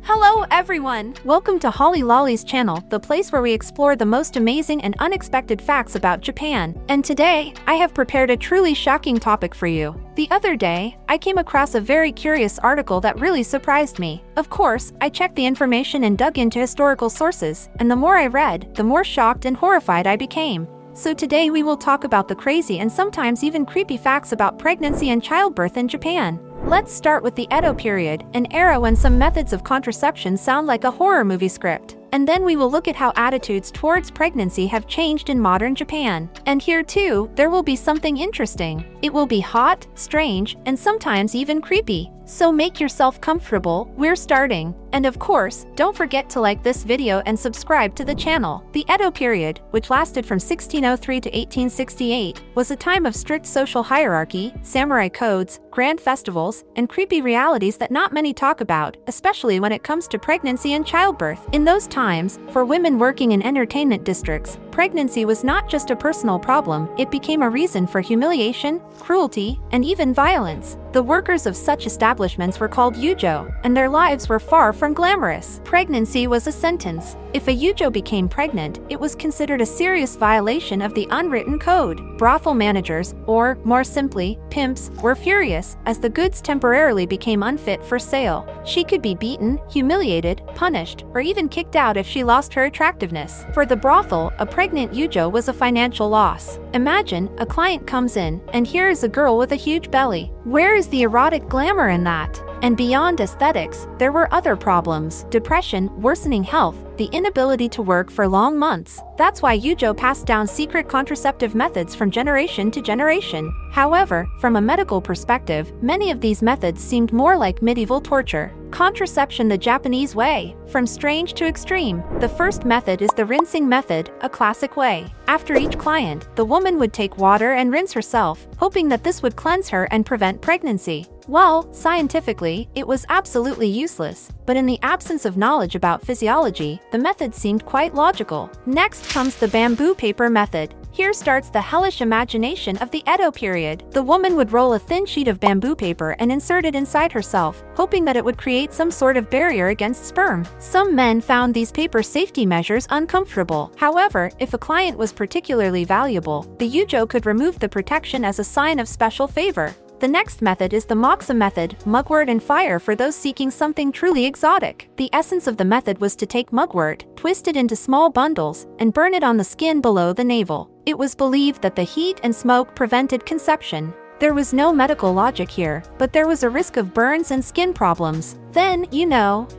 Hello everyone! Welcome to Holly Lolly's channel, the place where we explore the most amazing and unexpected facts about Japan. And today, I have prepared a truly shocking topic for you. The other day, I came across a very curious article that really surprised me. Of course, I checked the information and dug into historical sources, and the more I read, the more shocked and horrified I became. So today we will talk about the crazy and sometimes even creepy facts about pregnancy and childbirth in Japan. Let's start with the Edo period, an era when some methods of contraception sound like a horror movie script. And then we will look at how attitudes towards pregnancy have changed in modern Japan. And here too, there will be something interesting. It will be hot, strange, and sometimes even creepy. So make yourself comfortable, we're starting. And of course, don't forget to like this video and subscribe to the channel. The Edo period, which lasted from 1603 to 1868, was a time of strict social hierarchy, samurai codes, grand festivals, and creepy realities that not many talk about, especially when it comes to pregnancy and childbirth. In those times, for women working in entertainment districts, pregnancy was not just a personal problem, it became a reason for humiliation, cruelty, and even violence. The workers of such establishments were called yujo, and their lives were far from glamorous. Pregnancy was a sentence. If a yujo became pregnant, it was considered a serious violation of the unwritten code. Brothel managers, or, more simply, pimps, were furious, as the goods temporarily became unfit for sale. She could be beaten, humiliated, punished, or even kicked out if she lost her attractiveness. For the brothel, a pregnant yujo was a financial loss. Imagine, a client comes in, and here is a girl with a huge belly. Where is the erotic glamour in that? And beyond aesthetics, there were other problems: depression, worsening health, the inability to work for long months. That's why yujo passed down secret contraceptive methods from generation to generation. However, from a medical perspective, many of these methods seemed more like medieval torture. Contraception the Japanese way. From strange to extreme, the first method is the rinsing method, a classic way. After each client, the woman would take water and rinse herself, hoping that this would cleanse her and prevent pregnancy. Well, scientifically, it was absolutely useless, but in the absence of knowledge about physiology, the method seemed quite logical. Next comes the bamboo paper method. Here starts the hellish imagination of the Edo period. The woman would roll a thin sheet of bamboo paper and insert it inside herself, hoping that it would create some sort of barrier against sperm. Some men found these paper safety measures uncomfortable. However, if a client was particularly valuable, the yujo could remove the protection as a sign of special favor. The next method is the moxa method, mugwort and fire for those seeking something truly exotic. The essence of the method was to take mugwort, twist it into small bundles, and burn it on the skin below the navel. It was believed that the heat and smoke prevented conception. There was no medical logic here, but there was a risk of burns and skin problems. Then,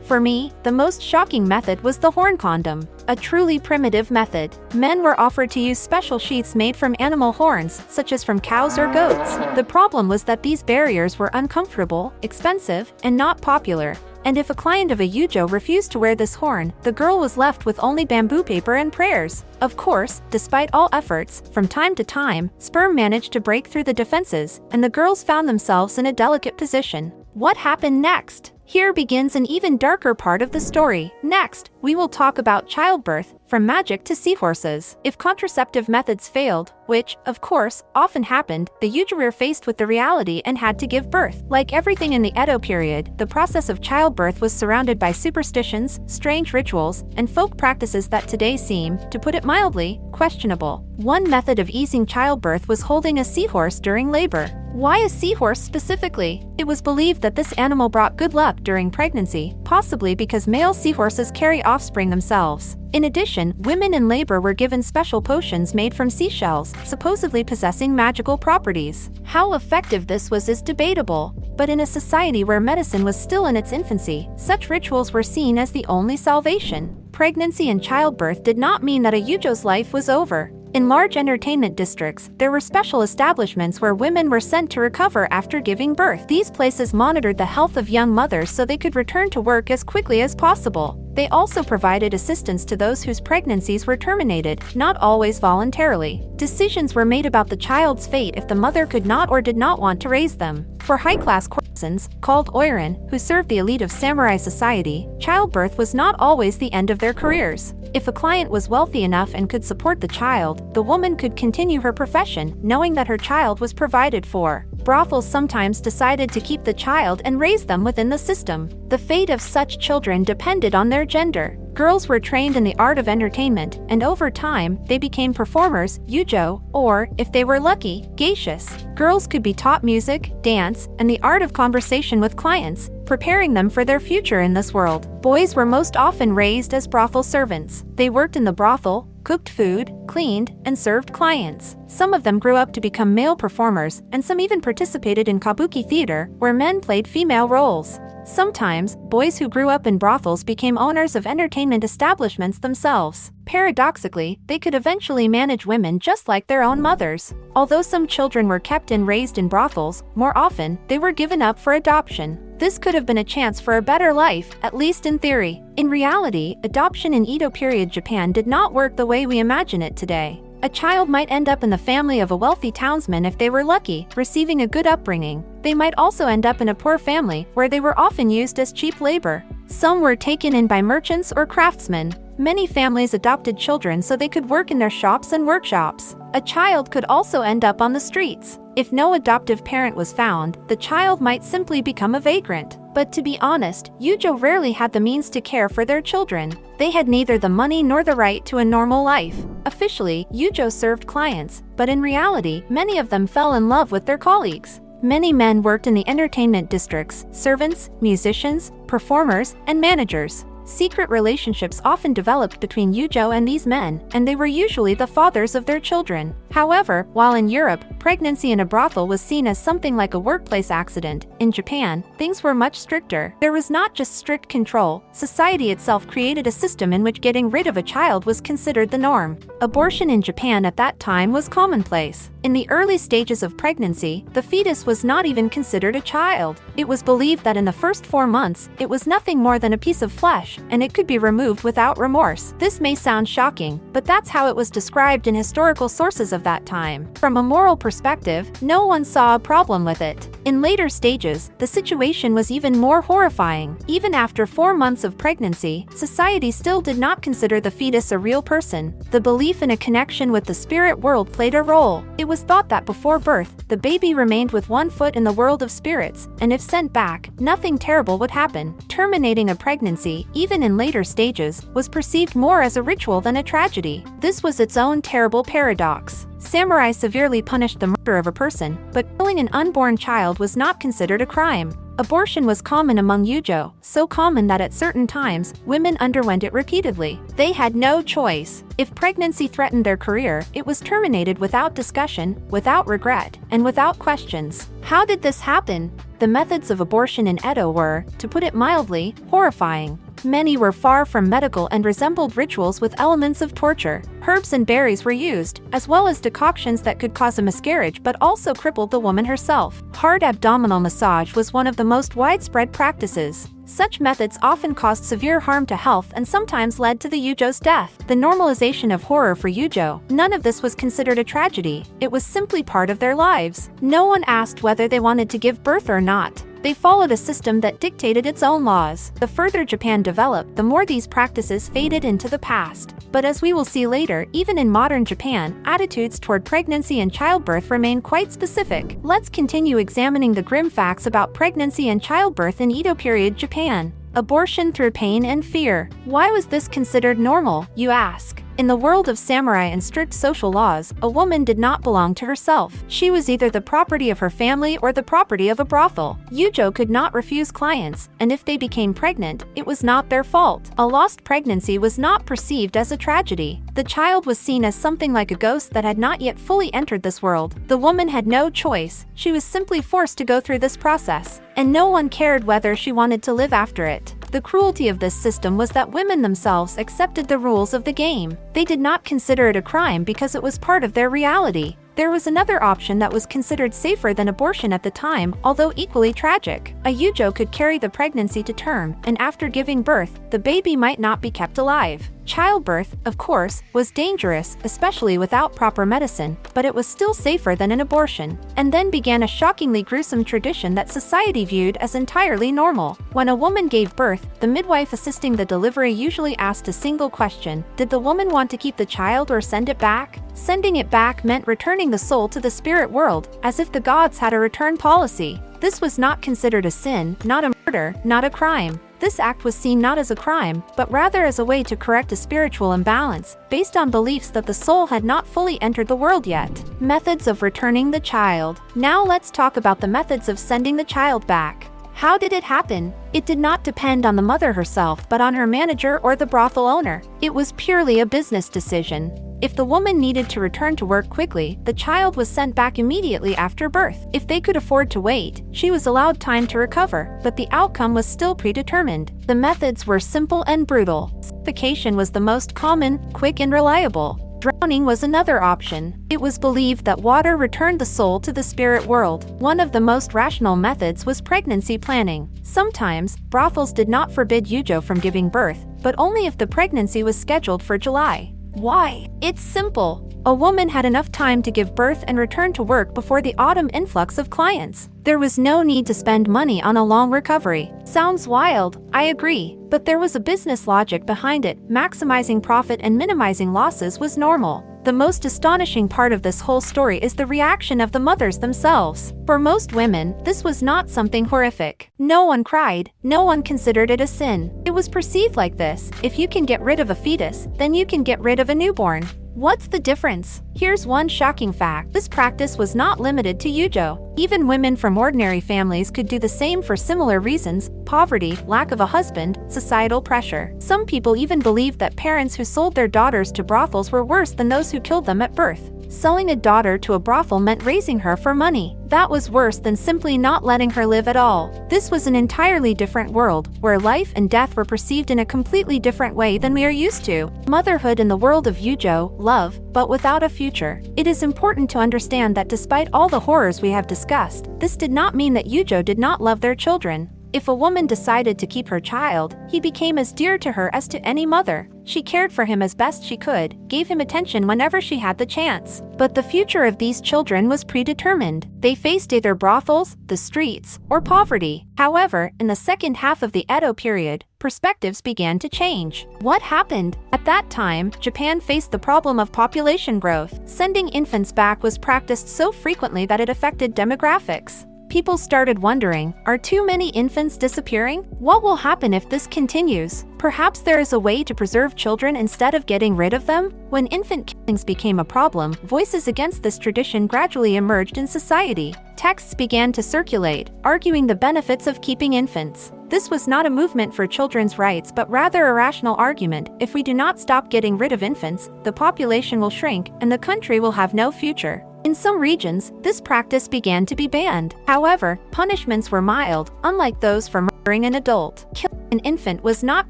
for me, the most shocking method was the horn condom, a truly primitive method. Men were offered to use special sheaths made from animal horns, such as from cows or goats. The problem was that these barriers were uncomfortable, expensive, and not popular. And if a client of a yujo refused to wear this horn, the girl was left with only bamboo paper and prayers. Of course, despite all efforts, from time to time, sperm managed to break through the defenses, and the girls found themselves in a delicate position. What happened next? Here begins an even darker part of the story. Next, we will talk about childbirth, from magic to seahorses. If contraceptive methods failed, which, of course, often happened, the yujo were faced with the reality and had to give birth. Like everything in the Edo period, the process of childbirth was surrounded by superstitions, strange rituals, and folk practices that today seem, to put it mildly, questionable. One method of easing childbirth was holding a seahorse during labor. Why a seahorse specifically? It was believed that this animal brought good luck during pregnancy, possibly because male seahorses carry offspring themselves. In addition, women in labor were given special potions made from seashells, supposedly possessing magical properties. How effective this was is debatable, but in a society where medicine was still in its infancy, such rituals were seen as the only salvation. Pregnancy and childbirth did not mean that a yujo's life was over. In large entertainment districts, there were special establishments where women were sent to recover after giving birth. These places monitored the health of young mothers so they could return to work as quickly as possible. They also provided assistance to those whose pregnancies were terminated, not always voluntarily. Decisions were made about the child's fate if the mother could not or did not want to raise them. For high-class courtesans, called oiran, who served the elite of samurai society, childbirth was not always the end of their careers. If a client was wealthy enough and could support the child, the woman could continue her profession, knowing that her child was provided for. brothels sometimes decided to keep the child and raise them within the system. The fate of such children depended on their gender. Girls were trained in the art of entertainment, and over time, they became performers, yujo, or, if they were lucky, geishas. Girls could be taught music, dance, and the art of conversation with clients, preparing them for their future in this world. Boys were most often raised as brothel servants. They worked in the brothel, cooked food, cleaned, and served clients. Some of them grew up to become male performers, and some even participated in kabuki theater, where men played female roles. Sometimes, boys who grew up in brothels became owners of entertainment establishments themselves. Paradoxically, they could eventually manage women just like their own mothers. Although some children were kept and raised in brothels, more often, they were given up for adoption. This could have been a chance for a better life, at least in theory. In reality, adoption in Edo period Japan did not work the way we imagine it today. A child might end up in the family of a wealthy townsman if they were lucky, receiving a good upbringing. They might also end up in a poor family, where they were often used as cheap labor. Some were taken in by merchants or craftsmen. Many families adopted children so they could work in their shops and workshops. A child could also end up on the streets. If no adoptive parent was found, the child might simply become a vagrant. But to be honest, yujo rarely had the means to care for their children. They had neither the money nor the right to a normal life. Officially, yujo served clients, but in reality, many of them fell in love with their colleagues. Many men worked in the entertainment districts: servants, musicians, performers, and managers. Secret relationships often developed between yujo and these men, and they were usually the fathers of their children. However, while in Europe, pregnancy in a brothel was seen as something like a workplace accident, in Japan, things were much stricter. There was not just strict control, society itself created a system in which getting rid of a child was considered the norm. Abortion in Japan at that time was commonplace. In the early stages of pregnancy, the fetus was not even considered a child. It was believed that in the first 4 months, it was nothing more than a piece of flesh, and it could be removed without remorse. This may sound shocking, but that's how it was described in historical sources of that time. From a moral perspective, no one saw a problem with it. In later stages, the situation was even more horrifying. Even after 4 months of pregnancy, society still did not consider the fetus a real person. The belief in a connection with the spirit world played a role. It was thought that before birth, the baby remained with one foot in the world of spirits, and if sent back, nothing terrible would happen. Terminating a pregnancy, even in later stages, was perceived more as a ritual than a tragedy. This was its own terrible paradox. Samurai severely punished the murder of a person, but killing an unborn child was not considered a crime. Abortion was common among yujo, so common that at certain times, women underwent it repeatedly. They had no choice. If pregnancy threatened their career, it was terminated without discussion, without regret, and without questions. How did this happen? The methods of abortion in Edo were, to put it mildly, horrifying. Many were far from medical and resembled rituals with elements of torture. Herbs and berries were used, as well as decoctions that could cause a miscarriage but also crippled the woman herself. Hard abdominal massage was one of the most widespread practices. Such methods often caused severe harm to health and sometimes led to the yujo's death. The normalization of horror for yujo, none of this was considered a tragedy. It was simply part of their lives. No one asked whether they wanted to give birth or not. They followed a system that dictated its own laws. The further Japan developed, the more these practices faded into the past. But as we will see later, even in modern Japan, attitudes toward pregnancy and childbirth remain quite specific. Let's continue examining the grim facts about pregnancy and childbirth in Edo period Japan. Abortion through pain and fear. Why was this considered normal, you ask? In the world of samurai and strict social laws, a woman did not belong to herself. She was either the property of her family or the property of a brothel. Yujo could not refuse clients, and if they became pregnant, it was not their fault. A lost pregnancy was not perceived as a tragedy. The child was seen as something like a ghost that had not yet fully entered this world. The woman had no choice. She was simply forced to go through this process, and no one cared whether she wanted to live after it. The cruelty of this system was that women themselves accepted the rules of the game. They did not consider it a crime because it was part of their reality. There was another option that was considered safer than abortion at the time, although equally tragic. A yujo could carry the pregnancy to term, and after giving birth, the baby might not be kept alive. Childbirth, of course, was dangerous, especially without proper medicine, but it was still safer than an abortion. And then began a shockingly gruesome tradition that society viewed as entirely normal. When a woman gave birth, the midwife assisting the delivery usually asked a single question: did the woman want to keep the child or send it back? Sending it back meant returning the soul to the spirit world, as if the gods had a return policy. This was not considered a sin, not a murder, not a crime. This act was seen not as a crime, but rather as a way to correct a spiritual imbalance, based on beliefs that the soul had not fully entered the world yet. Methods of returning the child. Now let's talk about the methods of sending the child back. How did it happen? It did not depend on the mother herself, but on her manager or the brothel owner. It was purely a business decision. If the woman needed to return to work quickly, the child was sent back immediately after birth. If they could afford to wait, she was allowed time to recover, but the outcome was still predetermined. The methods were simple and brutal. Suffocation was the most common, quick and reliable. Drowning was another option. It was believed that water returned the soul to the spirit world. One of the most rational methods was pregnancy planning. Sometimes, brothels did not forbid Yujo from giving birth, but only if the pregnancy was scheduled for July. Why? It's simple. A woman had enough time to give birth and return to work before the autumn influx of clients. There was no need to spend money on a long recovery. Sounds wild, I agree, but there was a business logic behind it. Maximizing profit and minimizing losses was normal. The most astonishing part of this whole story is the reaction of the mothers themselves. For most women, this was not something horrific. No one cried, no one considered it a sin. It was perceived like this: if you can get rid of a fetus, then you can get rid of a newborn. What's the difference? Here's one shocking fact. This practice was not limited to Yujo. Even women from ordinary families could do the same for similar reasons: poverty, lack of a husband, societal pressure. Some people even believed that parents who sold their daughters to brothels were worse than those who killed them at birth. Selling a daughter to a brothel meant raising her for money. That was worse than simply not letting her live at all. This was an entirely different world, where life and death were perceived in a completely different way than we are used to. Motherhood in the world of Yujo, love, but without a future. It is important to understand that despite all the horrors we have discussed, this did not mean that Yujo did not love their children. If a woman decided to keep her child, he became as dear to her as to any mother. She cared for him as best she could, gave him attention whenever she had the chance. But the future of these children was predetermined. They faced either brothels, the streets, or poverty. However, in the second half of the Edo period, perspectives began to change. What happened? At that time, Japan faced the problem of population growth. Sending infants back was practiced so frequently that it affected demographics. People started wondering, are too many infants disappearing? What will happen if this continues? Perhaps there is a way to preserve children instead of getting rid of them? When infant killings became a problem, voices against this tradition gradually emerged in society. Texts began to circulate, arguing the benefits of keeping infants. This was not a movement for children's rights but rather a rational argument: if we do not stop getting rid of infants, the population will shrink and the country will have no future. In some regions, this practice began to be banned. However, punishments were mild, unlike those for murdering an adult. Killing an infant was not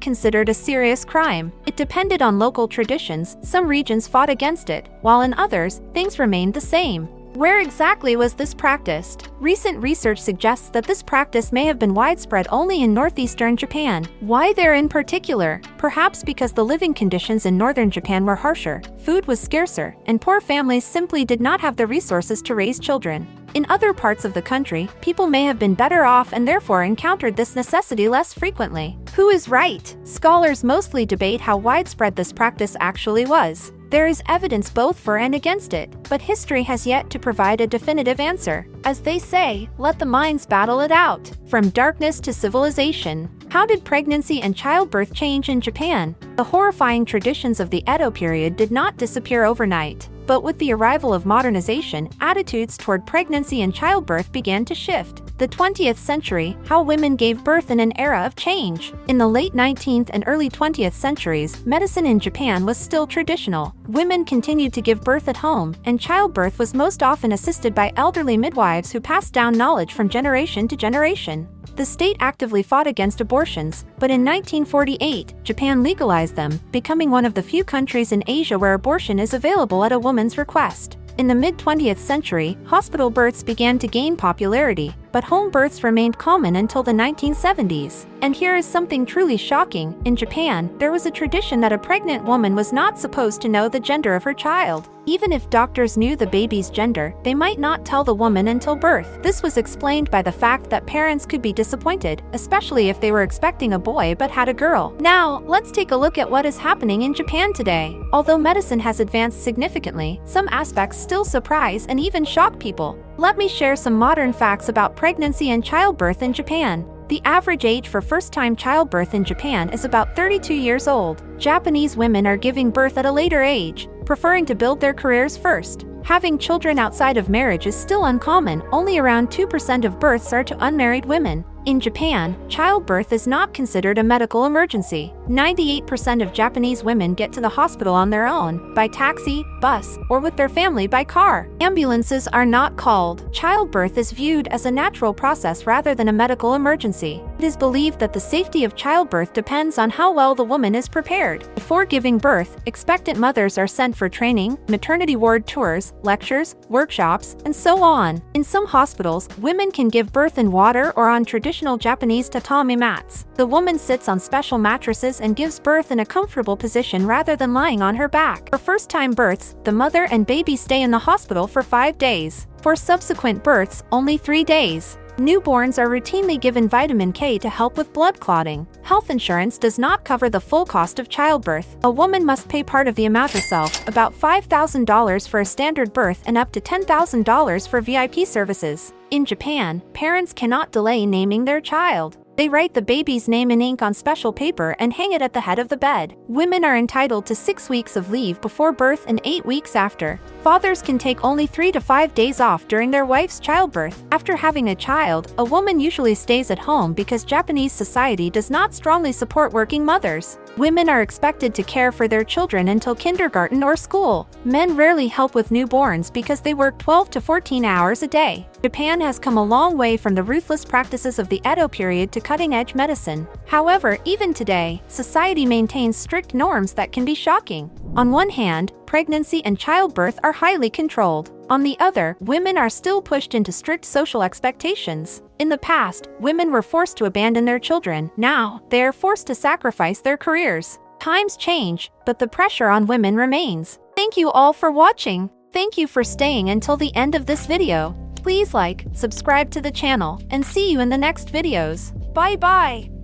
considered a serious crime. It depended on local traditions. Some regions fought against it, while in others, things remained the same. Where exactly was this practiced? Recent research suggests that this practice may have been widespread only in northeastern Japan. Why there in particular? Perhaps because the living conditions in northern Japan were harsher, food was scarcer, and poor families simply did not have the resources to raise children. In other parts of the country, people may have been better off and therefore encountered this necessity less frequently. Who is right? Scholars mostly debate how widespread this practice actually was. There is evidence both for and against it, but history has yet to provide a definitive answer. As they say, let the minds battle it out. From darkness to civilization. How did pregnancy and childbirth change in Japan? The horrifying traditions of the Edo period did not disappear overnight. But with the arrival of modernization, attitudes toward pregnancy and childbirth began to shift. The 20th century, how women gave birth in an era of change. In the late 19th and early 20th centuries, medicine in Japan was still traditional. Women continued to give birth at home, and childbirth was most often assisted by elderly midwives who passed down knowledge from generation to generation. The state actively fought against abortions, but in 1948, Japan legalized them, becoming one of the few countries in Asia where abortion is available at a woman's request. In the mid-20th century, hospital births began to gain popularity. but home births remained common until the 1970s. And here is something truly shocking. In Japan, there was a tradition that a pregnant woman was not supposed to know the gender of her child. Even if doctors knew the baby's gender, they might not tell the woman until birth. This was explained by the fact that parents could be disappointed, especially if they were expecting a boy but had a girl. Now, let's take a look at what is happening in Japan today. Although medicine has advanced significantly, some aspects still surprise and even shock people. Let me share some modern facts about pregnancy and childbirth in Japan. The average age for first-time childbirth in Japan is about 32 years old. Japanese women are giving birth at a later age, preferring to build their careers first. Having children outside of marriage is still uncommon. Only around 2% of births are to unmarried women. In Japan, childbirth is not considered a medical emergency. 98% of Japanese women get to the hospital on their own, by taxi, bus, or with their family by car. Ambulances are not called. Childbirth is viewed as a natural process rather than a medical emergency. It is believed that the safety of childbirth depends on how well the woman is prepared. Before giving birth, expectant mothers are sent for training, maternity ward tours, lectures, workshops, and so on. In some hospitals, women can give birth in water or on traditional Japanese tatami mats. The woman sits on special mattresses and gives birth in a comfortable position rather than lying on her back. For first-time births, the mother and baby stay in the hospital for 5 days. For subsequent births, only 3 days. Newborns are routinely given vitamin K to help with blood clotting. Health insurance does not cover the full cost of childbirth. A woman must pay part of the amount herself, about $5,000 for a standard birth and up to $10,000 for VIP services. In Japan, parents cannot delay naming their child. They write the baby's name in ink on special paper and hang it at the head of the bed. Women are entitled to 6 weeks of leave before birth and 8 weeks after. Fathers can take only 3 to 5 days off during their wife's childbirth. After having a child, a woman usually stays at home because Japanese society does not strongly support working mothers. Women are expected to care for their children until kindergarten or school. Men rarely help with newborns because they work 12 to 14 hours a day. Japan has come a long way from the ruthless practices of the Edo period to cutting-edge medicine. However, even today, society maintains strict norms that can be shocking. On one hand, pregnancy and childbirth are highly controlled. On the other, women are still pushed into strict social expectations. In the past, women were forced to abandon their children. Now, they are forced to sacrifice their careers. Times change, but the pressure on women remains. Thank you all for watching. Thank you for staying until the end of this video. Please like, subscribe to the channel, and see you in the next videos. Bye-bye!